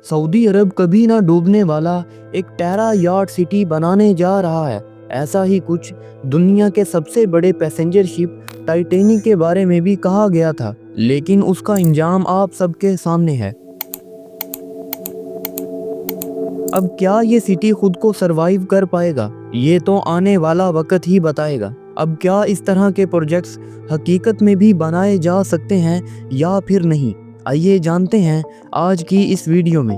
Saudi अरब कभी ना डूबने वाला एक टेरा यार्ड सिटी बनाने जा रहा है। ऐसा ही कुछ दुनिया के सबसे बड़े पैसेंजर शिप टाइटैनिक के बारे में भी कहा गया था, लेकिन उसका इंजाम आप सबके सामने है। अब क्या ये सिटी खुद को सरवाइव कर पाएगा, ये तो आने वाला वक्त ही बताएगा। अब क्या इस तरह के प्रोजेक्ट्स हकीकत में भी बनाए जा सकते हैं या फिर नहीं, आइए जानते हैं आज की इस वीडियो में।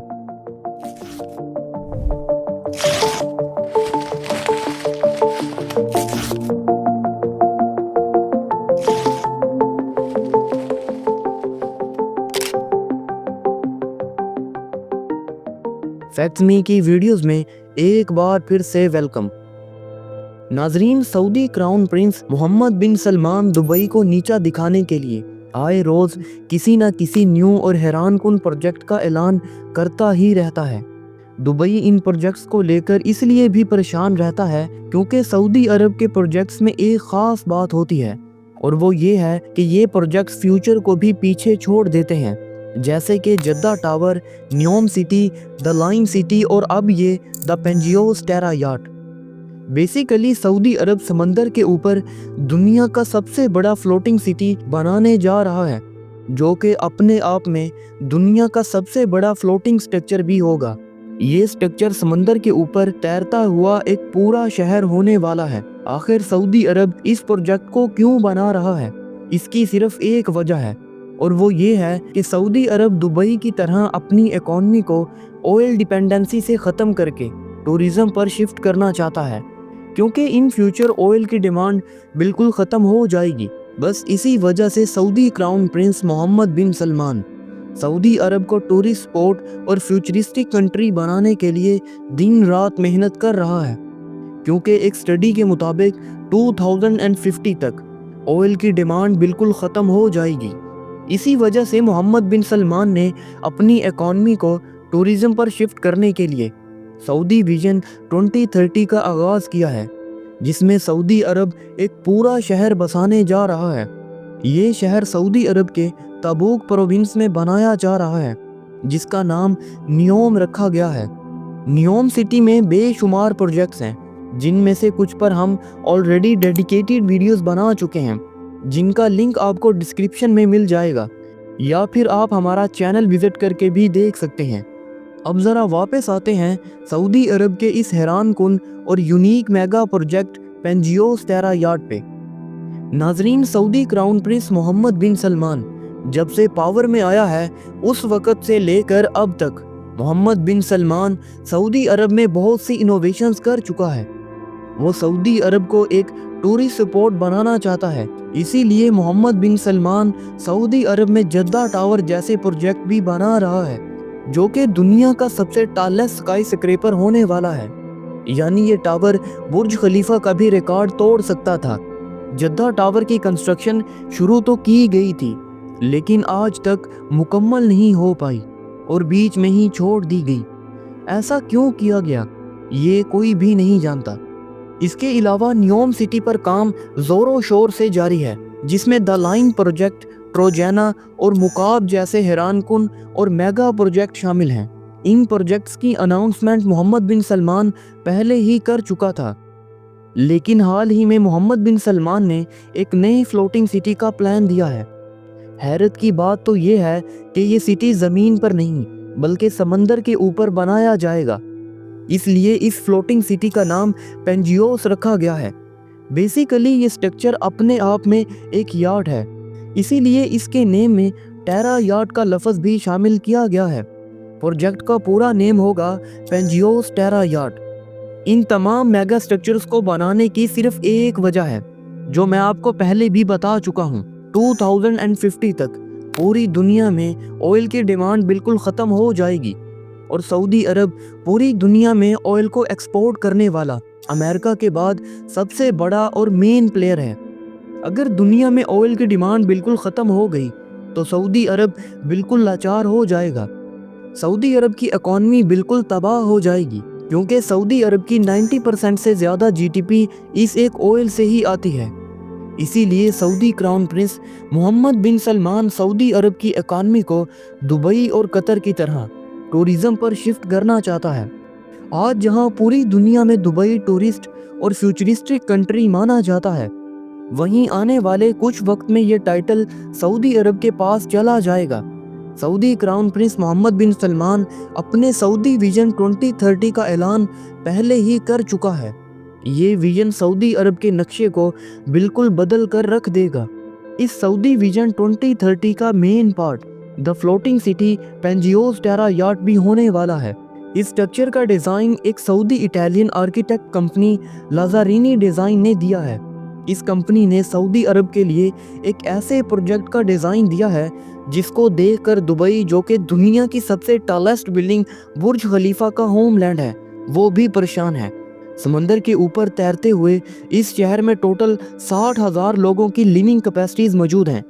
फैक्ट्स मी की वीडियोस में एक बार फिर से वेलकम। नाजरीन, सऊदी क्राउन प्रिंस मोहम्मद बिन सलमान दुबई को नीचा दिखाने के लिए आए रोज किसी न किसी न्यू और हैरानकुन प्रोजेक्ट का ऐलान करता ही रहता है। दुबई इन प्रोजेक्ट्स को लेकर इसलिए भी परेशान रहता है क्योंकि सऊदी अरब के प्रोजेक्ट्स में एक खास बात होती है, और वो ये है कि ये प्रोजेक्ट्स फ्यूचर को भी पीछे छोड़ देते हैं, जैसे कि Jeddah tower, Neom city, the line city और अब ये the Pangeos terra yard. Basically Saudi Arab समंदर के ऊपर दुनिया का सबसे बड़ा फ्लोटिंग सिटी बनाने जा रहा है, जो कि अपने आप में दुनिया का सबसे बड़ा फ्लोटिंग स्ट्रक्चर भी होगा। ये स्ट्रक्चर समंदर के ऊपर तैरता हुआ एक पूरा शहर होने वाला है। आखिर सऊदी अरब इस प्रोजेक्ट को क्यों बना रहा है? इसकी सिर्फ एक वजह है, और वो ये है कि सऊदी अरब दुबई की तरह अपनी इकोनॉमी को ऑयल डिपेंडेंसी से ख़त्म करके टूरिज़्म पर शिफ्ट करना चाहता है, क्योंकि इन फ्यूचर ऑयल की डिमांड बिल्कुल ख़त्म हो जाएगी। बस इसी वजह से सऊदी क्राउन प्रिंस मोहम्मद बिन सलमान सऊदी अरब को टूरिस्ट स्पॉट और फ्यूचरिस्टिक कंट्री बनाने के लिए दिन रात मेहनत कर रहा है, क्योंकि एक स्टडी के मुताबिक 2050 तक ऑयल की डिमांड बिल्कुल ख़त्म हो जाएगी। इसी वजह से मोहम्मद बिन सलमान ने अपनी इकोनॉमी को टूरिज़्म पर शिफ्ट करने के लिए सऊदी विजन 2030 का आगाज़ किया है, जिसमें सऊदी अरब एक पूरा शहर बसाने जा रहा है। ये शहर सऊदी अरब के तबूक प्रोविंस में बनाया जा रहा है, जिसका नाम न्योम रखा गया है। न्योम सिटी में बेशुमार प्रोजेक्ट्स हैं, जिनमें से कुछ पर हम ऑलरेडी डेडिकेटेड वीडियोस बना चुके हैं, जिनका लिंक आपको डिस्क्रिप्शन में मिल जाएगा, या फिर आप हमारा चैनल विजिट करके भी देख सकते हैं। अब ज़रा वापस आते हैं सऊदी अरब के इस हैरानकुन और unique mega project पेंजियोस terra yard पे। नाजरीन, सऊदी क्राउन प्रिंस मोहम्मद बिन सलमान जब से पावर में आया है, उस वक़्त से लेकर अब तक मोहम्मद बिन सलमान सऊदी अरब में बहुत सी इनोवेशंस कर चुका है। वो सऊदी अरब को एक टूरिस्ट स्पॉट बनाना चाहता है, इसीलिए मोहम्मद बिन सलमान सऊदी अरब में जद्दा टावर जैसे प्रोजेक्ट भी बना रहा है, जो कि दुनिया का सबसे टॉलेस्ट स्काई स्क्रैपर होने वाला है। यानी ये टावर बुर्ज खलीफा का भी रिकॉर्ड तोड़ सकता था। जद्दा टावर की कंस्ट्रक्शन शुरू तो की गई थी, लेकिन आज तक मुकम्मल नहीं हो पाई और बीच में ही छोड़ दी गई। ऐसा क्यों किया गया, ये कोई भी नहीं जानता। इसके अलावा न्योम सिटी पर काम जोरों शोर से जारी है, जिसमें द लाइन प्रोजेक्ट, ट्रोजाना और मुकाब जैसे हैरानकुन और मेगा प्रोजेक्ट शामिल हैं। इन प्रोजेक्ट्स की अनाउंसमेंट मोहम्मद बिन सलमान पहले ही कर चुका था, लेकिन हाल ही में मोहम्मद बिन सलमान ने एक नई फ्लोटिंग सिटी का प्लान दिया है। हैरत की बात तो ये है कि ये सिटी ज़मीन पर नहीं बल्कि समंदर के ऊपर बनाया जाएगा, इसलिए इस फ्लोटिंग सिटी का नाम पेंजियोस रखा गया है। बेसिकली ये स्ट्रक्चर अपने आप में एक यार्ड है, इसीलिए इसके नेम में टेरा यार्ड का लफ्ज़ भी शामिल किया गया है। प्रोजेक्ट का पूरा नेम होगा पेंजियोस टेरा यार्ड। इन तमाम मेगा स्ट्रक्चर्स को बनाने की सिर्फ एक वजह है, जो मैं आपको पहले भी बता चुका हूँ। 2050 तक पूरी दुनिया में ऑयल की डिमांड बिल्कुल ख़त्म हो जाएगी, और सऊदी अरब पूरी दुनिया में ऑयल को एक्सपोर्ट करने वाला अमेरिका के बाद सबसे बड़ा और मेन प्लेयर है। अगर दुनिया में ऑयल की डिमांड बिल्कुल ख़त्म हो गई तो सऊदी अरब बिल्कुल लाचार हो जाएगा। सऊदी अरब की इकॉनमी बिल्कुल तबाह हो जाएगी, क्योंकि सऊदी अरब की 90% से ज़्यादा जीडीपी इस एक ऑयल से ही आती है। इसीलिए सऊदी क्राउन प्रिंस मोहम्मद बिन सलमान सऊदी अरब की इकॉनमी को दुबई और कतर की तरह टूरिज्म पर शिफ्ट करना चाहता है। आज जहां पूरी दुनिया में दुबई टूरिस्ट और फ्यूचरिस्टिक कंट्री माना जाता है, वहीं आने वाले कुछ वक्त में ये टाइटल सऊदी अरब के पास चला जाएगा। सऊदी क्राउन प्रिंस मोहम्मद बिन सलमान अपने सऊदी विजन 2030 का ऐलान पहले ही कर चुका है। ये विजन सऊदी अरब के नक्शे को बिल्कुल बदल कर रख देगा। इस सऊदी विजन 2030 का main part the floating city Pangeos terra yacht भी होने वाला है। इस स्ट्रक्चर का डिज़ाइन एक Saudi Italian architect company Lazzarini design ने दिया है। इस कंपनी ने सऊदी अरब के लिए एक ऐसे प्रोजेक्ट का डिज़ाइन दिया है जिसको देखकर दुबई, जो कि दुनिया की सबसे टॉलेस्ट बिल्डिंग बुर्ज खलीफा का होमलैंड है, वो भी परेशान है। समंदर के ऊपर तैरते हुए इस शहर में टोटल 60,000 लोगों की लिविंग कैपेसिटीज मौजूद हैं।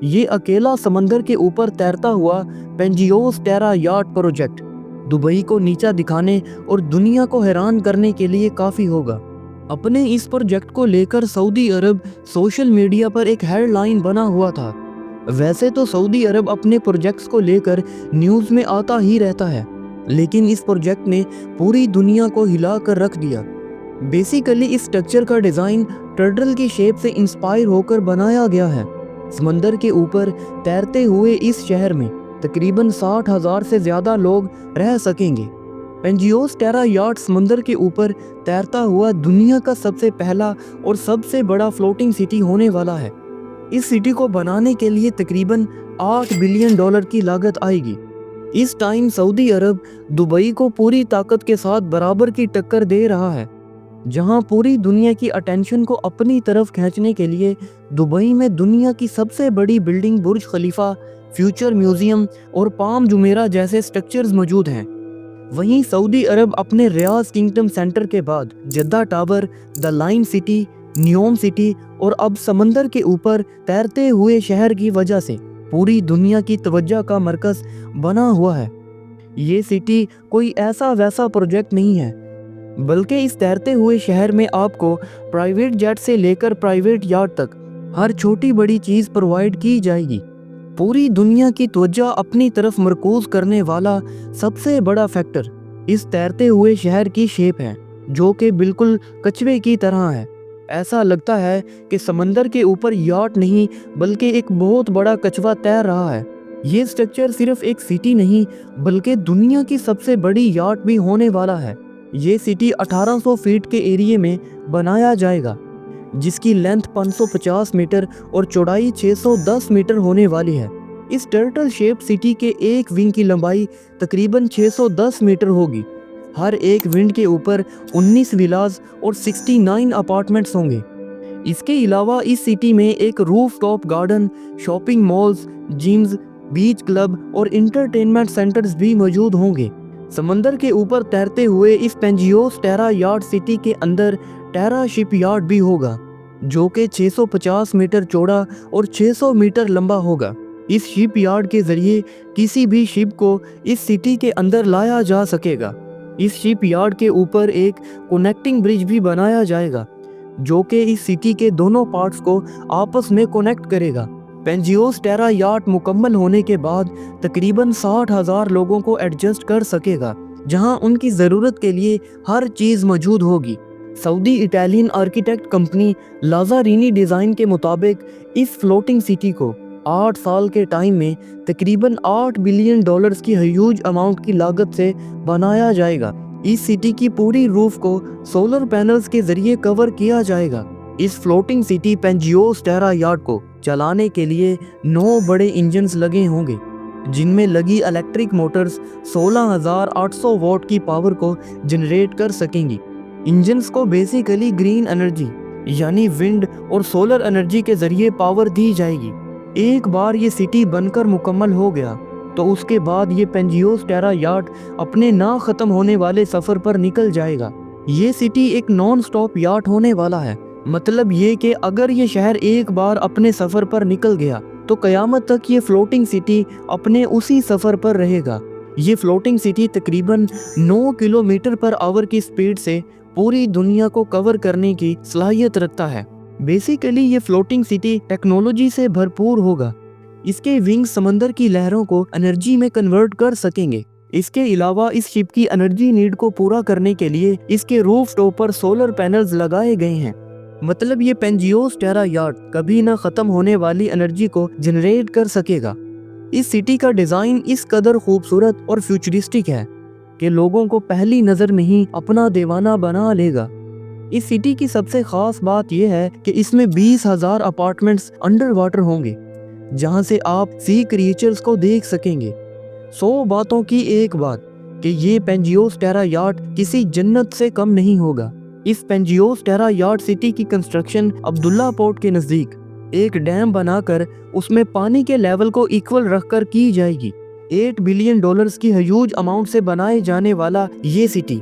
ये अकेला समंदर के ऊपर तैरता हुआ पेंजियोस टेरा याट प्रोजेक्ट दुबई को नीचा दिखाने और दुनिया को हैरान करने के लिए काफ़ी होगा। अपने इस प्रोजेक्ट को लेकर सऊदी अरब सोशल मीडिया पर एक हेडलाइन बना हुआ था। वैसे तो सऊदी अरब अपने प्रोजेक्ट्स को लेकर न्यूज़ में आता ही रहता है, लेकिन इस प्रोजेक्ट ने पूरी दुनिया को हिला कर रख दिया। बेसिकली इस स्ट्रक्चर का डिज़ाइन टर्टल की शेप से इंस्पायर होकर बनाया गया है। समंदर के ऊपर तैरते हुए इस शहर में तकरीबन 60,000 से ज़्यादा लोग रह सकेंगे। पेंजियोस टेरा याट समंदर के ऊपर तैरता हुआ दुनिया का सबसे पहला और सबसे बड़ा फ्लोटिंग सिटी होने वाला है। इस सिटी को बनाने के लिए तकरीबन $8 बिलियन की लागत आएगी। इस टाइम सऊदी अरब दुबई को पूरी ताकत के साथ बराबर की टक्कर दे रहा है। जहां पूरी दुनिया की अटेंशन को अपनी तरफ खींचने के लिए दुबई में दुनिया की सबसे बड़ी बिल्डिंग बुर्ज खलीफा, फ्यूचर म्यूजियम और पाम जुमेरा जैसे स्ट्रक्चर्स मौजूद हैं। वहीं सऊदी अरब अपने रियाज किंगडम सेंटर के बाद Jeddah tower, the line city, NEOM city और अब समंदर के ऊपर तैरते हुए शहर की वजह से पूरी दुनिया की तवज्जो का मरकज़ बना हुआ है। ये सिटी कोई ऐसा वैसा प्रोजेक्ट नहीं है, बल्कि इस तैरते हुए शहर में आपको प्राइवेट जेट से लेकर प्राइवेट याट तक हर छोटी बड़ी चीज़ प्रोवाइड की जाएगी। पूरी दुनिया की तवज्जो अपनी तरफ मरकूज करने वाला सबसे बड़ा फैक्टर इस तैरते हुए शहर की शेप है, जो कि बिल्कुल कछुए की तरह है। ऐसा लगता है कि समंदर के ऊपर याट नहीं बल्कि एक बहुत बड़ा कछुआ तैर रहा है। ये स्ट्रक्चर सिर्फ एक सिटी नहीं बल्कि दुनिया की सबसे बड़ी याट भी होने वाला है। ये सिटी 1800 फीट के एरिया में बनाया जाएगा, जिसकी लेंथ 550 मीटर और चौड़ाई 610 मीटर होने वाली है। इस टर्टल शेप सिटी के एक विंग की लंबाई तकरीबन 610 मीटर होगी। हर एक विंड के ऊपर 19 विलाज और 69 अपार्टमेंट्स होंगे। इसके अलावा इस सिटी में एक roof top garden, shopping malls, gyms, beach club और इंटरटेनमेंट सेंटर्स भी मौजूद होंगे। समंदर के ऊपर तैरते हुए इस पेंजियोस टेरा याट सिटी के अंदर टेरा शिप यार्ड भी होगा, जो कि 650 मीटर चौड़ा और 600 मीटर लंबा होगा। इस शिप यार्ड के जरिए किसी भी शिप को इस सिटी के अंदर लाया जा सकेगा। इस शिप यार्ड के ऊपर एक कनेक्टिंग ब्रिज भी बनाया जाएगा, जो कि इस सिटी के दोनों पार्ट्स को आपस में कनेक्ट करेगा। पेंजियोस टेरा याट मुकम्मल होने के बाद तकरीबन 60,000 लोगों को एडजस्ट कर सकेगा, जहां उनकी ज़रूरत के लिए हर चीज़ मौजूद होगी। Saudi Italian architect company Lazzarini design के मुताबिक इस फ्लोटिंग सिटी को 8 साल के टाइम में तकरीबन $8 बिलियन की ह्यूज अमाउंट की लागत से बनाया जाएगा। इस सिटी की पूरी रूफ को सोलर पैनल्स के जरिए कवर किया जाएगा। इस floating city Pangeos terra yacht को चलाने के लिए 9 बड़े इंजन्स लगे होंगे, जिनमें लगी इलेक्ट्रिक मोटर्स 16,800 वॉट की पावर को जनरेट कर सकेंगी। इंजन्स को बेसिकली ग्रीन एनर्जी यानी विंड और सोलर एनर्जी के जरिए पावर दी जाएगी। एक बार ये सिटी बनकर मुकम्मल हो गया तो उसके बाद ये पेंजियोस टेरा याट अपने ना ख़त्म होने वाले सफ़र पर निकल जाएगा। ये सिटी एक नॉन स्टॉप याट होने वाला है। मतलब ये कि अगर ये शहर एक बार अपने सफ़र पर निकल गया तो क़यामत तक ये फ्लोटिंग सिटी अपने उसी सफ़र पर रहेगा। ये फ्लोटिंग सिटी तकरीबन 9 किलोमीटर पर आवर की स्पीड से पूरी दुनिया को कवर करने की सलाहियत रखता है। बेसिकली ये फ्लोटिंग सिटी टेक्नोलॉजी से भरपूर होगा। इसके विंग्स समंदर की लहरों को एनर्जी में कन्वर्ट कर सकेंगे। اس کے علاوہ اس شپ کی انرجی نیڈ کو پورا کرنے کے لیے اس کے روف ٹاپ پر سولر پینلز لگائے گئے ہیں۔ مطلب یہ پینجیوس ٹیرا یاٹ کبھی نہ ختم ہونے والی انرجی کو جنریٹ کر سکے گا۔ اس سٹی کا ڈیزائن اس قدر خوبصورت اور فیوچرسٹک ہے کہ لوگوں کو پہلی نظر میں ہی اپنا دیوانہ بنا لے گا۔ اس سٹی کی سب سے خاص بات یہ ہے کہ اس میں 20,000 اپارٹمنٹس انڈر واٹر ہوں گے، جہاں سے آپ سی کریچرز کو دیکھ سکیں گے۔ 100 باتوں کی ایک بات کہ یہ پینجیوس ٹیرا یاٹ کسی جنت سے کم نہیں ہوگا۔ اس پینجیوس ٹیرا یاٹ سٹی کی کنسٹرکشن عبداللہ پورٹ کے نزدیک ایک ڈیم بنا کر اس میں پانی کے لیول کو ایکول رکھ کر کی جائے گی۔ $8 بلین کی ہیوج اماؤنٹ سے بنائے جانے والا یہ سٹی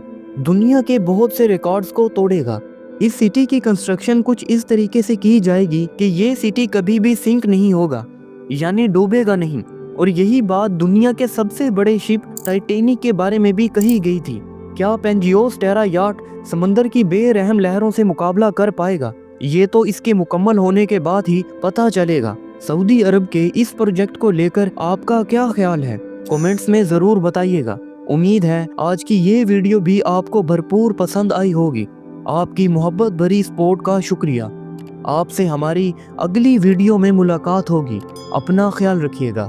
دنیا کے بہت سے ریکارڈز کو توڑے گا۔ اس سٹی کی کنسٹرکشن کچھ اس طریقے سے کی جائے گی کہ یہ سٹی کبھی بھی سنک نہیں ہوگا، یعنی ڈوبے گا نہیں، اور یہی بات دنیا کے سب سے بڑے شپ ٹائٹینک کے بارے میں بھی کہی گئی تھی۔ کیا پینجیوس ٹیرا یاٹ سمندر کی بے رحم لہروں سے مقابلہ کر پائے گا؟ یہ تو اس کے مکمل ہونے کے بعد ہی پتہ چلے گا۔ سعودی عرب کے اس پروجیکٹ کو لے کر آپ کا کیا خیال ہے؟ کومنٹس میں ضرور بتائیے گا۔ امید ہے آج کی یہ ویڈیو بھی آپ کو بھرپور پسند آئی ہوگی۔ آپ کی محبت بھری سپورٹ کا شکریہ۔ آپ سے ہماری اگلی ویڈیو میں ملاقات ہوگی۔ اپنا خیال رکھیے گا۔